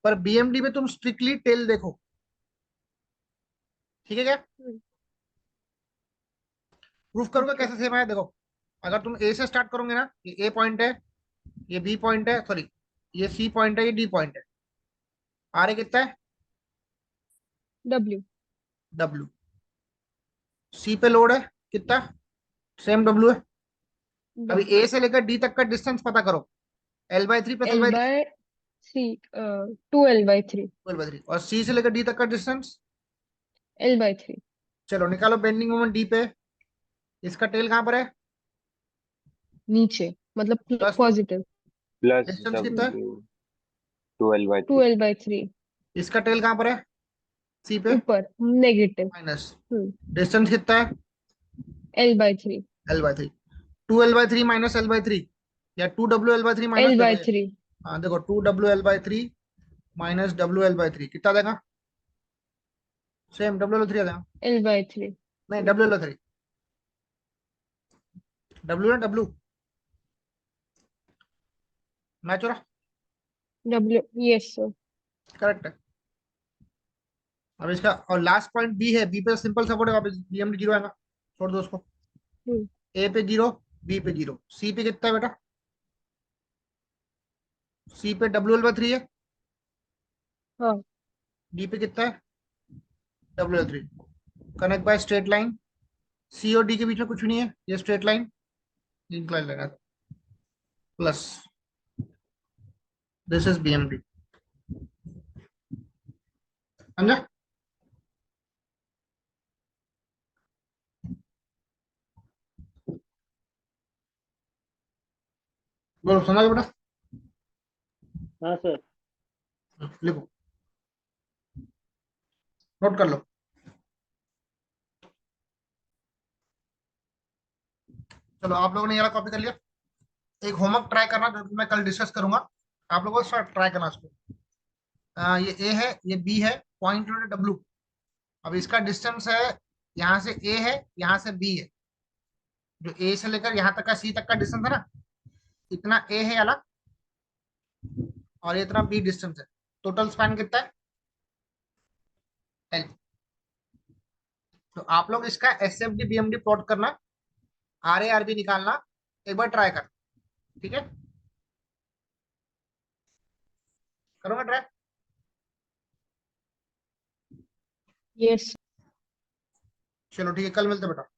पर बीएमडी में तुम स्ट्रिक्टली टेल देखो। ठीक है क्या? प्रूफ करोगे ओके। कैसे सेम है? देखो, अगर तुम ए से स्टार्ट करोगे ना, ये ए पॉइंट है, ये बी पॉइंट है, सॉरी, ये सी पॉइंट है, ये डी पॉइंट है। आर ए कितना है? W। डब्ल्यू। सी पे लोड है कितना? सेम डब्ल्यू है। अभी W। ए से लेकर डी तक का डिस्टेंस पता करो। L/3 plus L L/3, bye 3, 2L/3। 12/3। और सी से लेकर डी तक का डिस्टेंस? L/3। चलो निकालो बेंडिंग मोमेंट डी पे। इसका टेल कहाँ पर है? नीचे, मतलब plus two. Positive. Plus distance कितना है? W 12/3। 2L/3। इसका टेल कहाँ पर है? सी पे। ऊपर, नेगेटिव। माइनस। डिस्टेंस कितना है? L/3। L/3। 2L/3 minus L/3, या 2W L/3 माइनस, देखो ये। L/3। हाँ देखो, 2W L/3 minus W L/3 कितना देगा? सेम W L/3 आ जाएगा। L/3। नहीं, W L/3, डब्ल्यू ना डब्ल्यू, मैच हो रहा। W। Yes sir. करेक्ट है। अब इसका और लास्ट पॉइंट बी है, बी पे सिंपल सपोर्ट है, वापस बीएमडी जीरो आएगा। छोड़ दो उसको। ए पे जीरो, बी पे जीरो। सी पे कितना है बेटा? सी पे W L/3 है। हाँ। डी पे कितना है? W L/3। Connect by straight line. C और डी के बीच में कुछ भी नहीं है, ये स्ट्रेट लाइन इंक्लाइन लगा, प्लस दिस इज बीएमडी। समझा? बोलो, समझा बेटा? हाँ सर। लिखो, नोट कर लो। चलो, आप लोगों ने ये वाला कॉपी कर लिया। एक होमवर्क ट्राई करना, जो कि मैं कल डिस्कस करूंगा। आप लोगों को ट्राई करना इसको। ये ए है, ये बी है, पॉइंट डब्ल्यू। अब इसका डिस्टेंस है, यहाँ से ए है, यहाँ से बी है। जो ए से लेकर यहाँ तक का सी तक का डिस्टेंस है ना, इतना ए है अलग, और ये इतना बी डिस्टेंस है। टोटल स्पैन कितना है? एल। तो आप लोग इसका S F D B M D plot करना, आर ए आर बी निकालना, एक बार ट्राई कर। ठीक है, करूंगा ट्राई। यस। चलो ठीक है, कल मिलते हैं बेटा।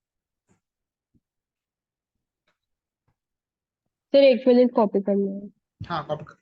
सर 1 मिनट कॉपी करना है। हाँ कॉपी कर।